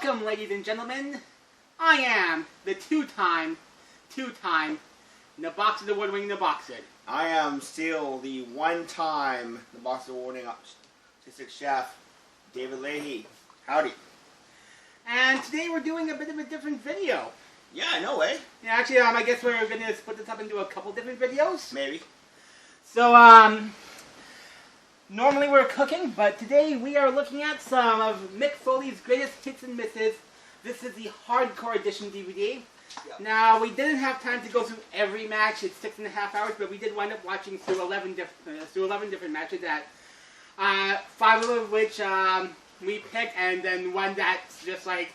Welcome, ladies and gentlemen. I am the two-time Nebocsid award-winning Nebocsid. I am still the one-time Nebocsid award-winning artistic chef, David Leahy. Howdy. And today we're doing a bit of a different video. Yeah, no way. Yeah, actually, I guess we're going to split this up into a couple different videos. Maybe. So, normally we're cooking, but today we are looking at some of Mick Foley's greatest hits and misses. This is the Hardcore Edition DVD. Yep. Now, we didn't have time to go through every match. It's 6.5 hours, but we did wind up watching through 11 different matches, that 5 of which we picked, and then one that's just like,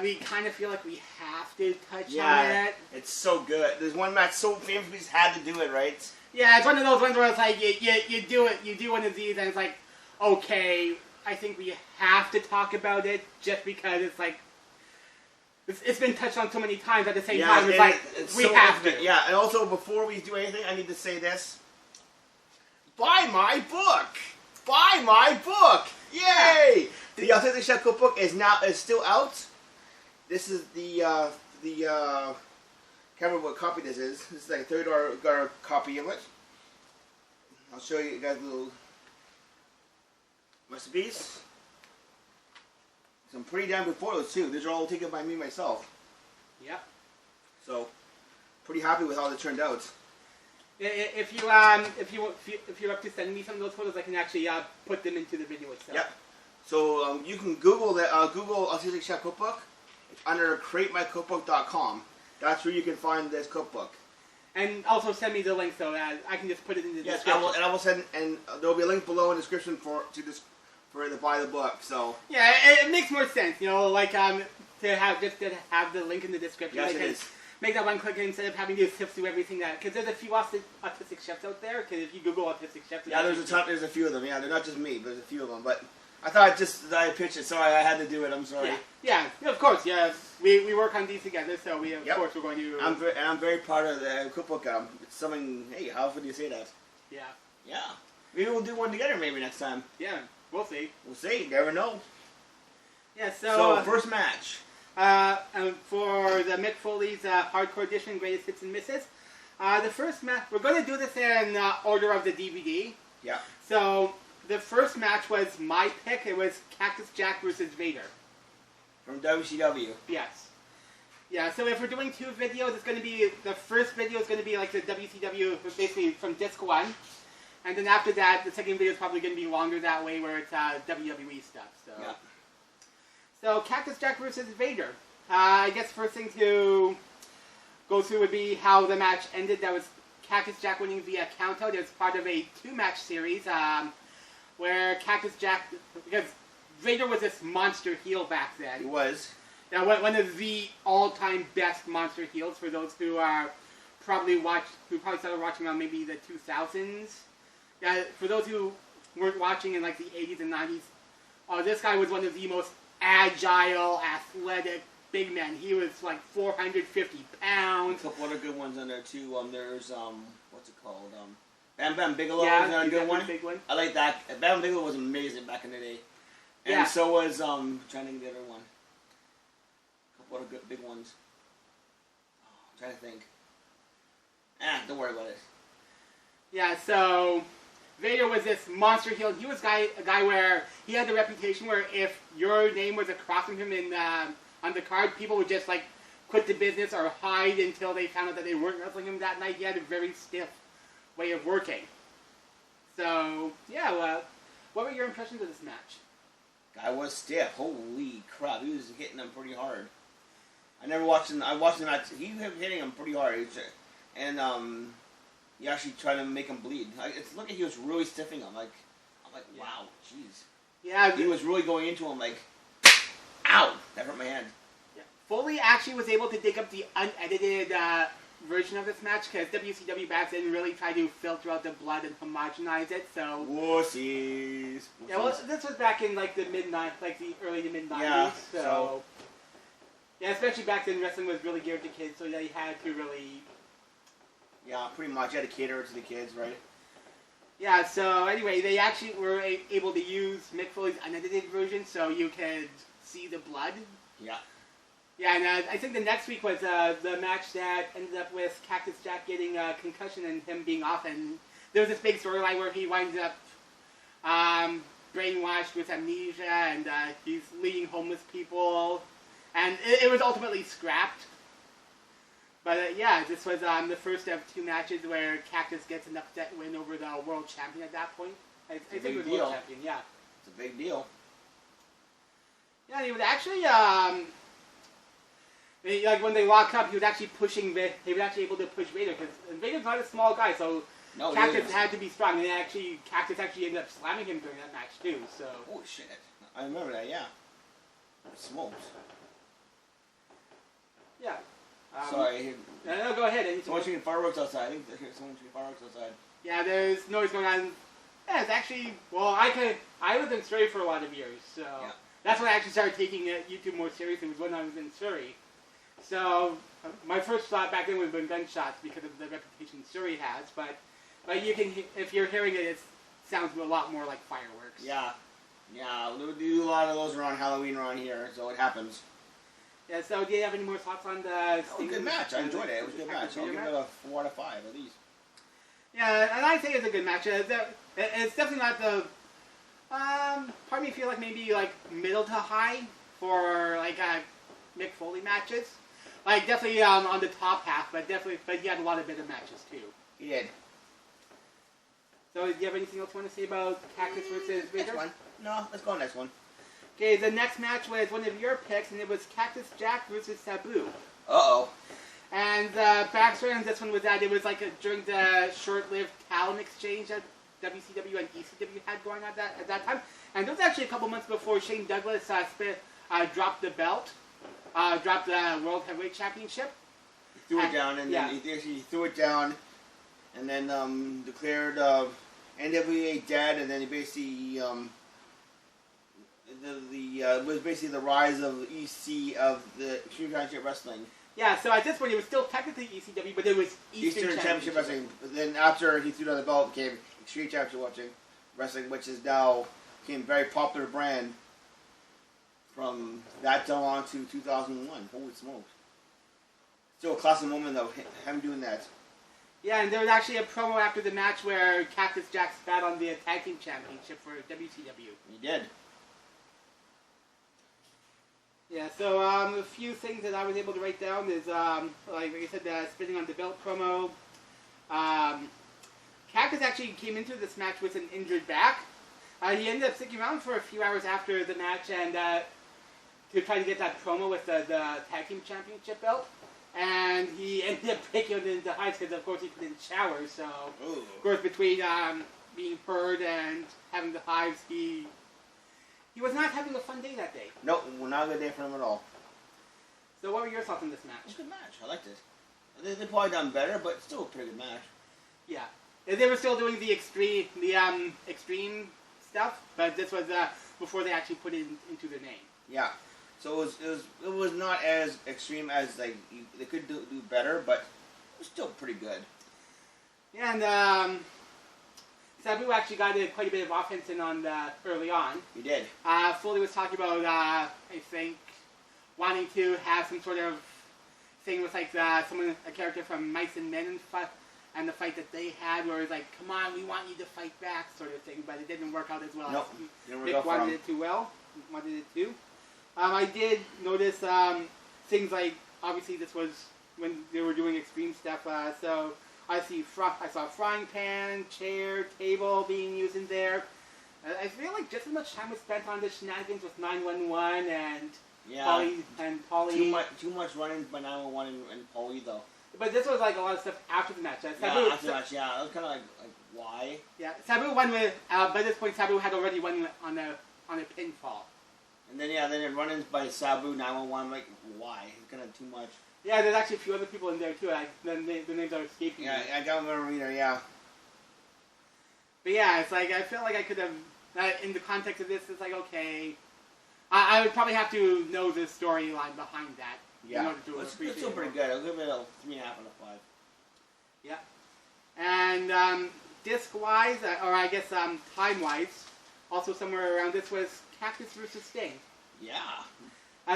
we kind of feel like we have to touch on it. It's so good. There's one match so famous we just had to do it, right? Yeah, it's one of those ones where it's like, you do one of these, and it's like, okay, I think we have to talk about it, just because it's like, it's been touched on so many times at the same time, it's like, we so have to. Yeah, and also, before we do anything, I need to say this. Buy my book! Buy my book! Yay! The Authentic Chef Cookbook is still out. This is the can't remember what copy this is. This is like a $30 copy of it. I'll show you guys little recipes. Some pretty damn good photos too. These are all taken by me myself. Yep. So, pretty happy with how they turned out. If you're up to sending me some of those photos, I can actually put them into the video itself. Yep. So you can Google Google Authentic Chef Cookbook. It's under createmycookbook.com. That's where you can find this cookbook. And also send me the link so that I can just put it in the description. Yes, I will send, and there will be a link below in the description for to buy the book. So yeah, it makes more sense, you know, like to have the link in the description. Yes, it is. Make that one click instead of having to sift through everything because there's a few autistic chefs out there. Because if you Google autistic chefs, there's a few of them. Yeah, they're not just me, but there's a few of them. But I thought I pitched it, so I had to do it. I'm sorry. Yeah, of course. Yeah, we work on these together, so of course we're going to. I'm very proud of the cookbook. It's something. Hey, how often do you say that? Yeah. Yeah. Maybe we'll do one together. Maybe next time. Yeah, we'll see. We'll see. You never know. Yeah. So first match. For the Mick Foley's Hardcore Edition Greatest Hits and Misses, the first match, we're going to do this in order of the DVD. Yeah. So the first match was my pick. It was Cactus Jack versus Vader. From WCW. Yes. Yeah, so if we're doing 2 videos, it's going to be, the first video is going to be like the WCW, basically from Disc 1. And then after that, the second video is probably going to be longer that way, where it's WWE stuff. So. Yeah. So, Cactus Jack versus Vader. I guess first thing to go through would be how the match ended. That was Cactus Jack winning via countout. It was part of a 2-match series where Cactus Jack, because Vader was this monster heel back then. He was. Now, one of the all-time best monster heels for those who probably started watching around maybe the 2000s. Yeah, for those who weren't watching in like the 80s and 90s, this guy was one of the most agile, athletic, big men. He was like 450 pounds. A couple other good ones on there too. There's what's it called? Bam Bam Bigelow was another good one. Big one. I like that. Bam Bam Bigelow was amazing back in the day. And so was trying to think of the other one. A couple other good big ones. I'm trying to think. Don't worry about it. Yeah, so Vader was this monster heel. He was a guy where he had the reputation where if your name was across from him on the card, people would just like quit the business or hide until they found out that they weren't wrestling him that night. He had a very stiff way of working. So yeah, well, what were your impressions of this match? Guy was stiff. Holy crap, he was hitting him pretty hard. I watched the match. He was hitting him pretty hard, and he actually tried to make him bleed. Look at he was really stiffing him. I'm like, wow, jeez. Yeah, he was really going into him like, ow, that hurt my hand. Yeah. Foley actually was able to dig up the unedited version of this match because WCW back then really tried to filter out the blood and homogenize it. So wussies. Yeah, well, this was back in like the early to mid 90s. Yeah. So yeah, especially back then, wrestling was really geared to kids, so they had to really. Yeah, pretty much. You had to cater to the kids, right? Yeah, so anyway, they actually were able to use Mick Foley's unedited version, so you could see the blood. Yeah. Yeah, and I think the next week was the match that ended up with Cactus Jack getting a concussion and him being off, and there was this big storyline where he winds up brainwashed with amnesia, and he's leading homeless people, and it was ultimately scrapped. But yeah, this was the first of 2 matches where Cactus gets an upset win over the world champion at that point. I think it was world champion, yeah. It's a big deal. Yeah, he was actually, like when they lock up, he was actually pushing, he was actually able to push Vader, because Vader's not a small guy, so no, Cactus had to be strong, and actually, Cactus actually ended up slamming him during that match too, so. Oh shit, I remember that, yeah. Smokes. Yeah. Sorry. No, go ahead. Someone's shooting fireworks outside. I think someone's shooting fireworks outside. Yeah, there's noise going on. Yeah, it's actually, well, I was in Surrey for a lot of years, so yeah. That's when I actually started taking YouTube more seriously, was when I was in Surrey. So, my first thought back then would have been gunshots because of the reputation Surrey has, but you can, if you're hearing it, it sounds a lot more like fireworks. Yeah. Yeah, we do a lot of those around Halloween around here, so it happens. Yeah, so do you have any more thoughts on the... That was a good match. I enjoyed it. It was a good match. I'll give it a 4 out of 5 at least. Yeah, and I think it's a good match. It's definitely not the... part of me feel like maybe like middle to high for like Mick Foley matches. Like definitely on the top half, but he had a lot of better matches too. He did. So do you have anything else you want to say about Cactus versus Vader? Next one. No, let's go on next one. Okay, the next match was one of your picks, and it was Cactus Jack versus Sabu. Uh-oh. And backstory on this one was that it was like during the short-lived talent exchange that WCW and ECW had going on at that time. And it was actually a couple months before Shane Douglas dropped the belt, dropped the World Heavyweight Championship. He threw it down, and then he threw it down, and then declared NWA dead, and then he basically... it was basically the rise of EC of the Extreme Championship Wrestling. Yeah, so at this point it was still technically ECW, but it was Eastern Championship Wrestling. But then after he threw down the belt, it became Extreme Championship Wrestling, which is now became a very popular brand from that time on to 2001. Holy smokes! Still a classic moment though, him doing that. Yeah, and there was actually a promo after the match where Cactus Jack spat on the Tag Team Championship for WCW. He did. Yeah, so a few things that I was able to write down is, like I said, spitting on the belt promo. Cactus actually came into this match with an injured back. He ended up sticking around for a few hours after the match and to try to get that promo with the Tag Team Championship belt. And he ended up breaking it into hives because, of course, he couldn't shower. So, of course, between being hurt and having the hives, he was not having a fun day that day. Nope, not a good day for him at all. So what were your thoughts on this match? It was a good match. I liked it. They probably done better, but still a pretty good match. Yeah. They were still doing the extreme stuff, but this was before they actually put it into the name. Yeah. So it was not as extreme as they could do better, but it was still pretty good. Yeah, and Sabu actually got quite a bit of offense in on early on. He did. Foley was talking about, I think, wanting to have some sort of thing with like a character from Mice and Men and the fight that they had, where it was like, "Come on, we want you to fight back," sort of thing. But it didn't work out as well. Nope. Mick wanted it too well. Wanted it too. I did notice things like, obviously this was when they were doing extreme stuff. So I saw frying pan, chair, table being used in there. I feel like just as much time was spent on the shenanigans with 911 and Paulie. Too much running by 911 and Paulie though. But this was like a lot of stuff after the match. After the match, yeah. It was kind of like why? Yeah, Sabu won with. By this point, Sabu had already won on a pinfall. And then then run-ins by Sabu 911. Like why? It's kind of too much. Yeah, there's actually a few other people in there too. The names are escaping me. Yeah, I don't remember either. Yeah. But yeah, it's like I feel like I could have. In the context of this, it's like okay, I would probably have to know the storyline behind that. Yeah, in order to appreciate it's still pretty good. I'll give it a 3.5 out of 5. Yeah, and disc-wise, or I guess time-wise, also somewhere around this was Cactus versus Sting. Yeah,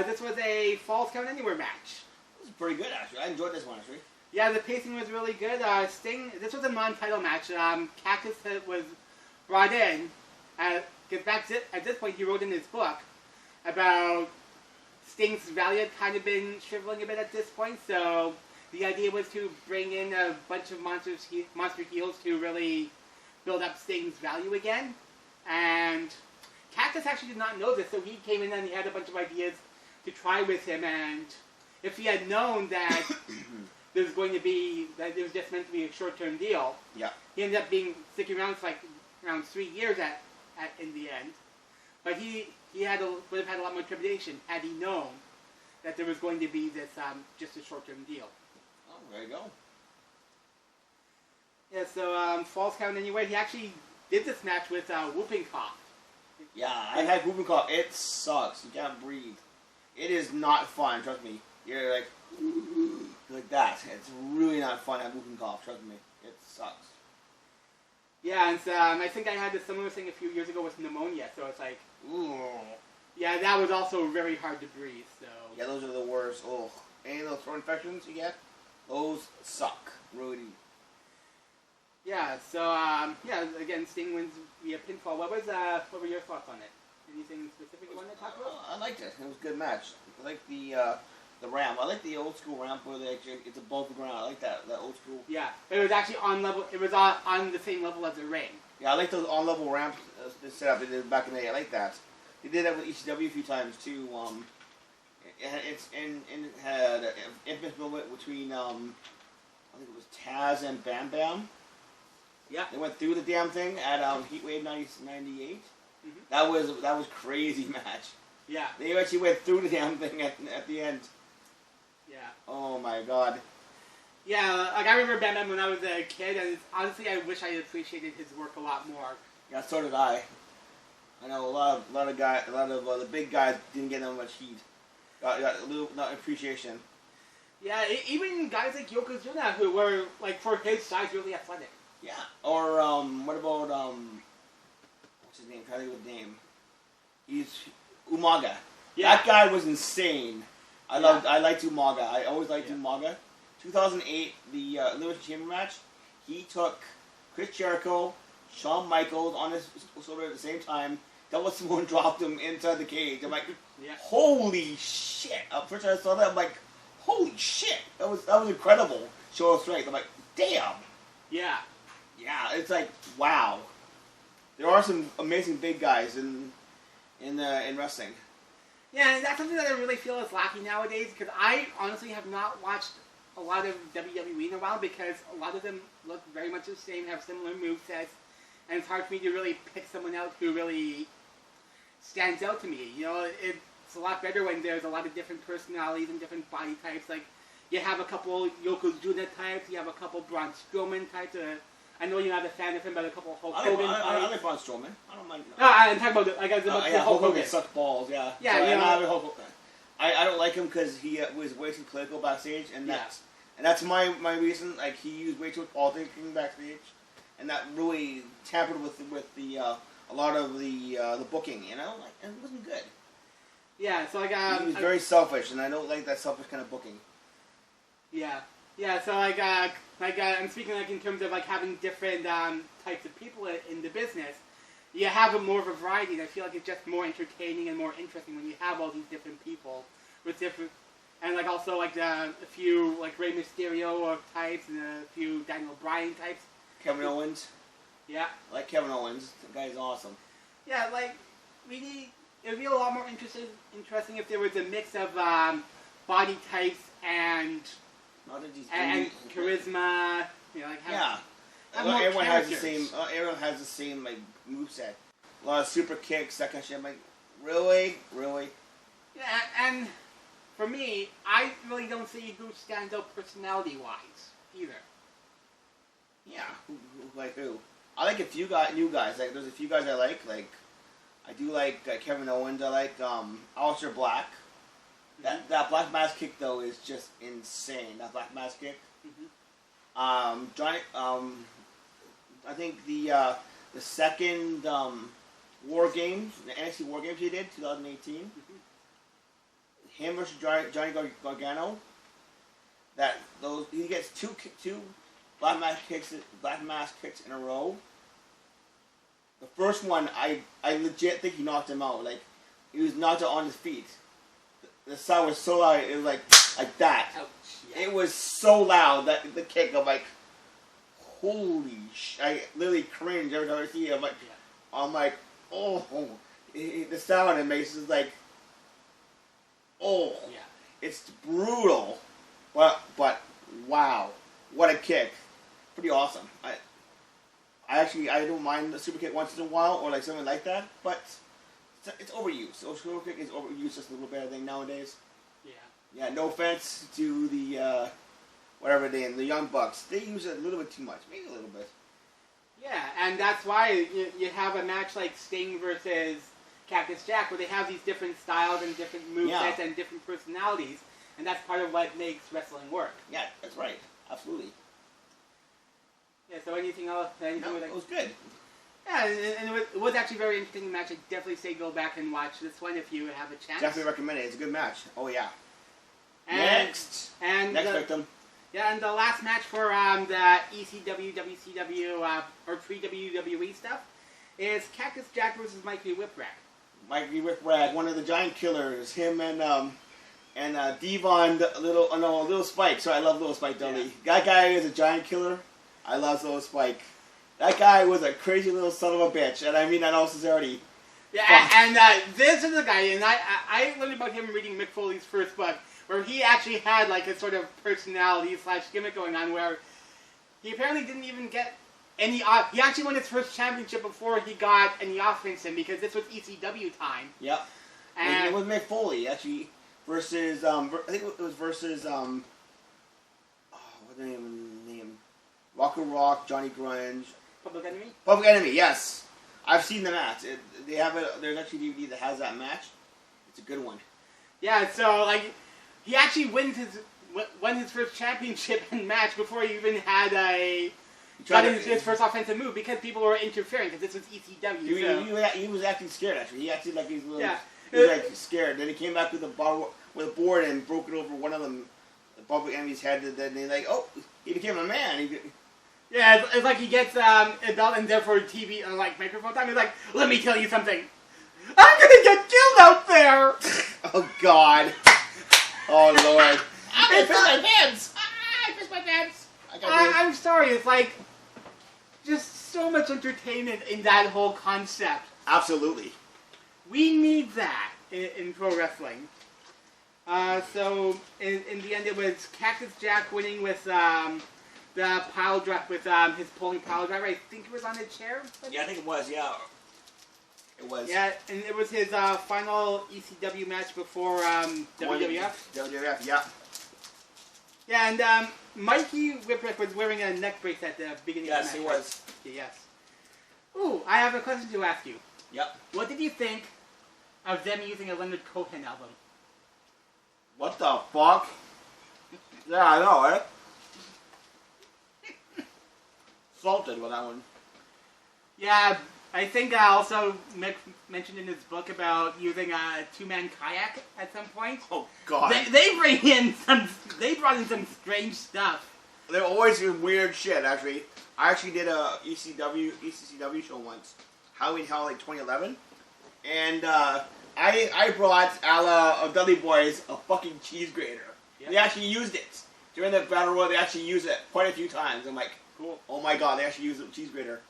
This was a Falls Count Anywhere match. This is pretty good, actually. I enjoyed this one, actually. Yeah, the pacing was really good. Sting, this was a non-title match. Cactus was brought in. Because at this point, he wrote in his book about Sting's value had kind of been shriveling a bit at this point. So the idea was to bring in a bunch of monster heels to really build up Sting's value again. And Cactus actually did not know this, so he came in and he had a bunch of ideas to try with him. And if he had known that there was going to be, that it was just meant to be a short-term deal, yeah, he ended up sticking around for like around 3 years in the end. But he would have had a lot more trepidation had he known that there was going to be this just a short-term deal. Oh, there you go. Yeah, so Falls Count Anywhere, he actually did this match with Whooping Cough. Yeah, I had whooping cough. It sucks. You can't breathe. It is not fun. Trust me. You're like that. It's really not fun to have whooping cough. Trust me. It sucks. Yeah, and I think I had a similar thing a few years ago with pneumonia. So it's like, Ooh. Yeah, that was also very hard to breathe. So yeah, those are the worst. Oh, any of those throat infections you get, those suck. Really. Yeah, so yeah, again, Sting wins via pinfall. What were your thoughts on it? Anything specific you wanted to talk about? I liked it. It was a good match. I like the ramp. I like the old school ramp where it's above the ground. I like that old school. Yeah, it was actually on level. It was on the same level as the ring. Yeah, I like those on level ramps set up they did back in the day. I like that. They did that with ECW a few times too. It had an infamous moment between I think it was Taz and Bam Bam. Yeah. They went through the damn thing at Heatwave 98. Mm-hmm. That was crazy match. Yeah. They actually went through the damn thing at the end. Yeah. Oh my god. Yeah, like I remember Bam Bam when I was a kid, and honestly, I wish I appreciated his work a lot more. Yeah, so did I. I know a lot of the big guys didn't get that much heat. Got a little not appreciation. Yeah, even guys like Yokozuna, who were like for his size really athletic. Yeah. Or what about what's his name? I'm trying to think of his name. He's Umaga. Yeah. That guy was insane. I liked Umaga. I always liked Umaga. 2008, the Elimination Chamber match. He took Chris Jericho, Shawn Michaels on his shoulder at the same time. Double Simone dropped him inside the cage. I'm like, holy shit! First I saw that, I'm like, holy shit! That was incredible. Show of strength. I'm like, damn. Yeah. Yeah, it's like, wow. There are some amazing big guys in wrestling. Yeah, and that's something that I really feel is lacking nowadays, because I honestly have not watched a lot of WWE in a while, because a lot of them look very much the same, have similar movesets, and it's hard for me to really pick someone out who really stands out to me. You know, it's a lot better when there's a lot of different personalities and different body types. Like, you have a couple Yokozuna types, you have a couple Braun Strowman types. I know you're not a fan of him, but a couple Hulk Hogan types. I like Braun Strowman. I don't mind. No, I'm talking about Hulk Hogan sucks balls. Yeah. Yeah, so, you know. Hulk Hogan. I don't like him because he was way too political backstage, and that's my reason. Like, he used way too much politicking backstage, and that really tampered with the a lot of the booking. You know, like, and it wasn't good. Yeah, so he was very selfish, and I don't like that selfish kind of booking. Yeah. Yeah, so I'm speaking like in terms of like having different types of people in the business. You have more of a variety, and I feel like it's just more entertaining and more interesting when you have all these different people with different, and like also like a few like Rey Mysterio types and a few Daniel Bryan types. Kevin Owens. Yeah. I like Kevin Owens. The guy's awesome. Yeah, like it would be a lot more interesting if there was a mix of body types and charisma, you know, like everyone has the same. Everyone has the same like moveset. A lot of super kicks, that kind of shit. I'm like, really. Yeah, and for me, I really don't see who stands out personality-wise either. Yeah, like who? I like a few new guys. Like, there's a few guys I like. Like, I do like Kevin Owens. I like Aleister Black. That black mask kick though is just insane. That black mask kick. Mm-hmm. Johnny. I think the second War Games, the NXT War Games he did, 2018. Mm-hmm. him versus Johnny Gargano. He gets two black mask kicks in a row. The first one, I legit think he knocked him out. Like, he was knocked out on his feet. The sound was so loud, it was like that. Ouch, yeah. It was so loud that the kick, I'm like, holy sh! I literally cringe every time I see it. I'm like, oh, the sound it makes is like, oh, yeah. It's brutal. But wow, what a kick! Pretty awesome. I don't mind the super kick once in a while or like something like that, but it's overused. So super kick is overused just a little bit, I think, nowadays. Yeah. Yeah. No offense to the whatever the Young Bucks, they use it a little bit too much, maybe a little bit. Yeah, and that's why you have a match like Sting versus Cactus Jack, where they have these different styles and different movesets and different personalities, and that's part of what makes wrestling work. Yeah, that's right. Absolutely. Yeah, so anything else? No, it was good. Yeah, and it was actually a very interesting match. I'd definitely say go back and watch this one if you have a chance. Definitely recommend it. It's a good match. Oh, yeah. Next victim. Yeah, and the last match for the ECW, WCW, or pre-WWE stuff is Cactus Jack versus Mikey Whipwreck. Mikey Whipwreck, one of the Giant Killers. Him and Devon, Little Spike. So I love Little Spike Dudley. Yeah. That guy is a Giant Killer. I love Little Spike. That guy was a crazy little son of a bitch, and I mean that all sincerity. Yeah, and this is a guy, and I learned about him reading Mick Foley's first book, where he actually had like a sort of personality / gimmick going on, where he apparently didn't even get any. He actually won his first championship before he got any offense in, because this was ECW time. Yep. And it was Mick Foley actually versus I think it was versus what's the name? Rock, Johnny Grunge. Public Enemy? Public Enemy, yes. I've seen the match. They have it. There's actually a DVD that has that match. It's a good one. Yeah, so like he actually won his first championship and match before he even had his first offensive move, because people were interfering, because this was ECW. He was acting scared. Actually, he acted like he was he was like scared. Then he came back with a board and broke it over one of them, the Public Enemy's head. And then they like, oh, he became a man. Yeah, it's like he gets a belt and therefore TV and like microphone time. He's like, let me tell you something. I'm gonna get killed out there. Oh God. Oh Lord. I pissed my pants. I pissed my pants. I'm sorry. It's like just so much entertainment in that whole concept. Absolutely. We need that in pro wrestling. So in the end, it was Cactus Jack winning with the pile drive, with his pulling pile driver. I think it was on a chair. Yeah, I think it was. Yeah, it was. Yeah, and it was his final ECW match before WWF. WWF, yeah. Yeah, and Mikey Whipwreck was wearing a neck brace at the beginning of the match. Yes, he was. Yes. Ooh, I have a question to ask you. Yep. What did you think of them using a Leonard Cohen album? What the fuck? Yeah, I know, right? Salted with that one. Yeah, I think also Mick mentioned in his book about using a two-man kayak at some point. Oh God! They brought in some strange stuff. They're always doing weird shit. Actually, I actually did a ECCW show once, Halloween Hell, like 2011, and I brought a la Dudley Boys a fucking cheese grater. Yep. They actually used it during the battle royal. They actually used it quite a few times. I'm like, cool. Oh my God, they actually used a cheese grater.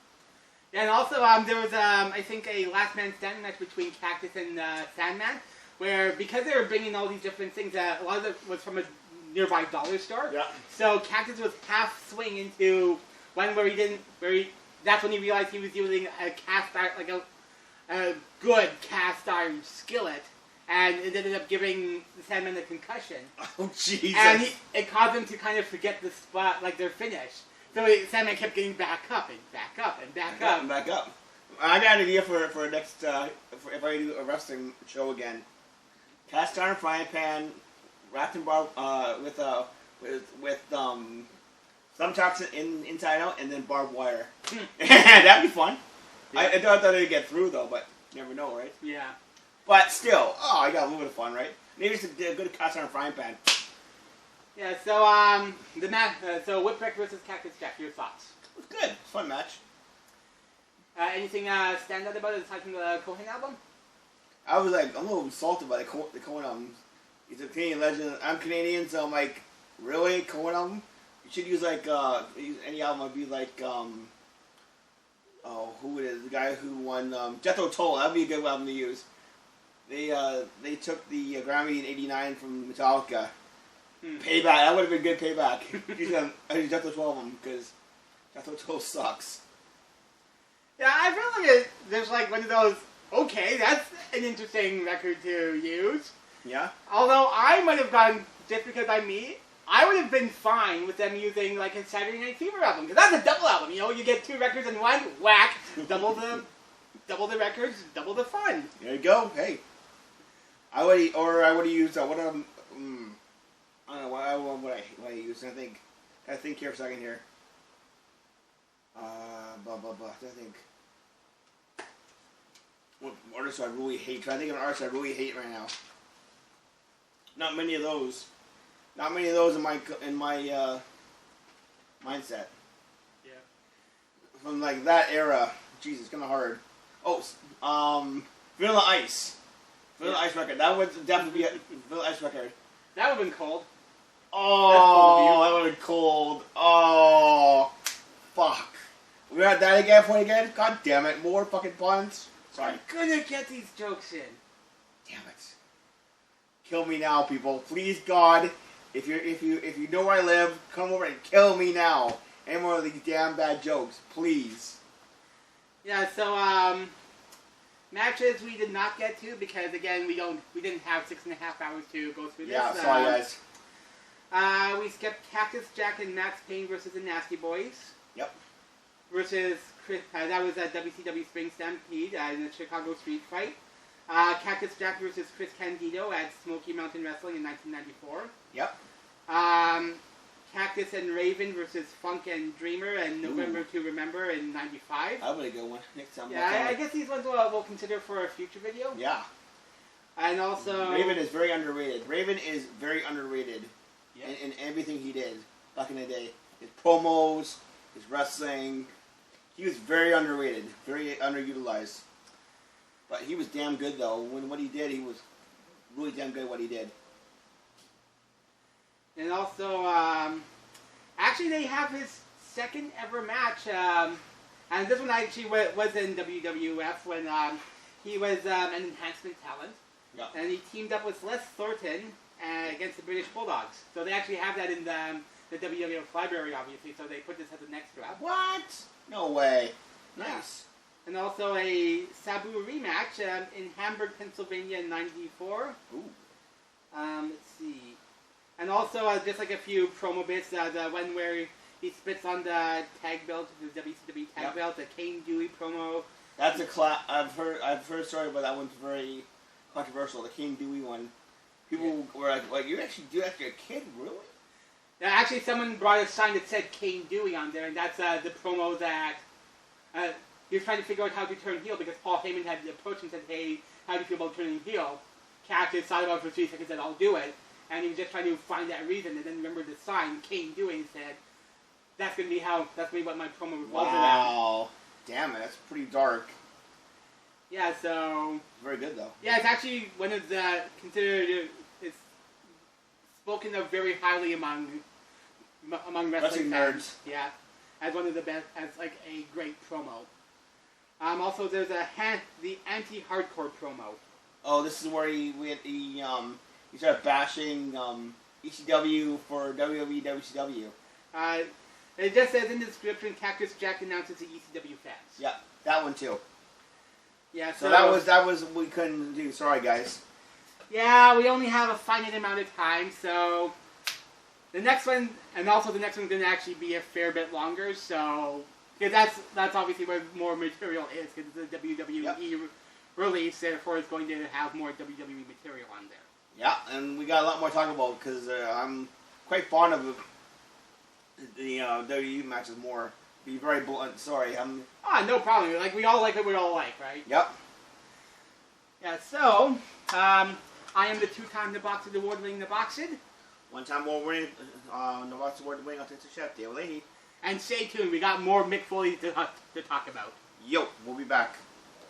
Yeah, and also there was I think a last man standing match between Cactus and Sandman, where because they were bringing all these different things, a lot of it was from a nearby dollar store. Yeah. So Cactus was half swing into one where that's when he realized he was using a cast iron, like a good cast iron skillet, and it ended up giving the Sandman a concussion. Oh Jesus! And it caused him to kind of forget the spot, like their finish. So Sandman kept getting back up and back up and back up. And back up. I got an idea for next if I do a wrestling show again. Cast iron frying pan, wrapped in with thumbtacks inside out, and then barbed wire. That'd be fun. Yeah. I thought it'd get through though, but you never know, right? Yeah. But still, I got a little bit of fun, right? Maybe it's a good cast iron frying pan. Yeah, so so Whipwreck versus Cactus Jack. Your thoughts? It was good. It's a fun match. Anything stand out about it aside from the Cohen album? I was like, I'm a little insulted by the Cohen album. He's a Canadian legend. I'm Canadian, so I'm like, really? Cohen album? You should use like, any album would be like, who it is? The guy who won, Jethro Tull. That would be a good album to use. They took the Grammy in '89 from Metallica. Payback. That would have been good payback. I use Jethro Tull album because Jethro Tull sucks. Yeah, I feel like there's like one of those, okay, that's an interesting record to use. Yeah? Although I might have gone, just because I'm me, I would have been fine with them using like a Saturday Night Fever album, because that's a double album, you know, you get 2 records in one, whack, double the records, double the fun. There you go. Hey. I would have used, I don't know, what I used, I think here for a second here. I think. What artists I really hate? Trying to think of an artist I really hate right now. Not many of those. Not many of those in my mindset. Yeah. From like that era. Jesus, it's kind of hard. Oh, Vanilla Ice. Vanilla Ice record. That would definitely be a Vanilla Ice record. That would have been cold. Oh, that would have been cold. Oh, fuck. We had that again? God damn it. More fucking puns. Sorry. I'm gonna get these jokes in. Damn it. Kill me now, people. Please, God. If you know where I live, come over and kill me now. Any more of these damn bad jokes, please. Yeah, so matches we did not get to because again we didn't have 6.5 hours to go through this. Yeah, sorry guys. We skipped Cactus Jack and Max Payne versus the Nasty Boys. Yep. Versus Chris, that was a WCW Spring Stampede in the Chicago Street Fight. Cactus Jack versus Chris Candido at Smoky Mountain Wrestling in 1994. Yep. Cactus and Raven versus Funk and Dreamer and November to Remember in 95. That would be a good one. Next time. Yeah, I guess these ones we'll consider for a future video. Yeah. And also... Raven is very underrated. Raven is very underrated yeah. in everything he did back in the day. His promos, his wrestling. He was very underrated, very underutilized. But he was damn good, though. What he did, he was really damn good at what he did. And also, actually, they have his second ever match. And this one actually was in WWF when he was an enhancement talent. Yeah. And he teamed up with Les Thornton against the British Bulldogs. So they actually have that in the WWF library, obviously. So they put this as an extra. What? No way. Nice. And also a Sabu rematch in Hamburg, Pennsylvania in '94. Ooh. Let's see. And also just like a few promo bits. The one where he spits on the tag belt, the WCW tag belt, the Kane Dewey promo. That's a I've heard a story about that one's very controversial. The Kane Dewey one. People were like, you actually do that to your kid, really? Yeah, actually, someone brought a sign that said Kane Dewey on there, and that's the promo that he was trying to figure out how to turn heel because Paul Heyman had approached and said, "Hey, how do you feel about turning heel?" Cactus thought about it for 3 seconds and said, "I'll do it," and he was just trying to find that reason, and then remembered the sign Kane Dewey and said, "That's gonna be what my promo revolves around." Wow, damn it, that's pretty dark. Yeah, so very good though. Yeah, it's actually one of the considered. It's spoken of very highly among wrestling nerds. Yeah, as one of the best, as like a great promo. Also, there's the anti-hardcore promo. Oh, this is where he started bashing ECW for WWE WCW. It just says in the description, Cactus Jack announces the ECW fans. Yeah, that one too. Yeah, so that was we couldn't do. Sorry, guys. Yeah, we only have a finite amount of time, so the next one, and also the next one's going to actually be a fair bit longer, so because that's obviously where more material is, because it's a WWE release, therefore it's going to have more WWE material on there. Yeah, and we got a lot more to talk about, because I'm quite fond of the WWE matches more. Be very blunt. Sorry, no problem. Like we all like what we all like, right? Yep. Yeah. So, I am the two-time Nebocsid award-winning Nebocsid. One-time award-winning, Nebocsid award-winning autistic chef, Dale Leahy. And stay tuned, we got more Mick Foley to talk about. Yo, we'll be back.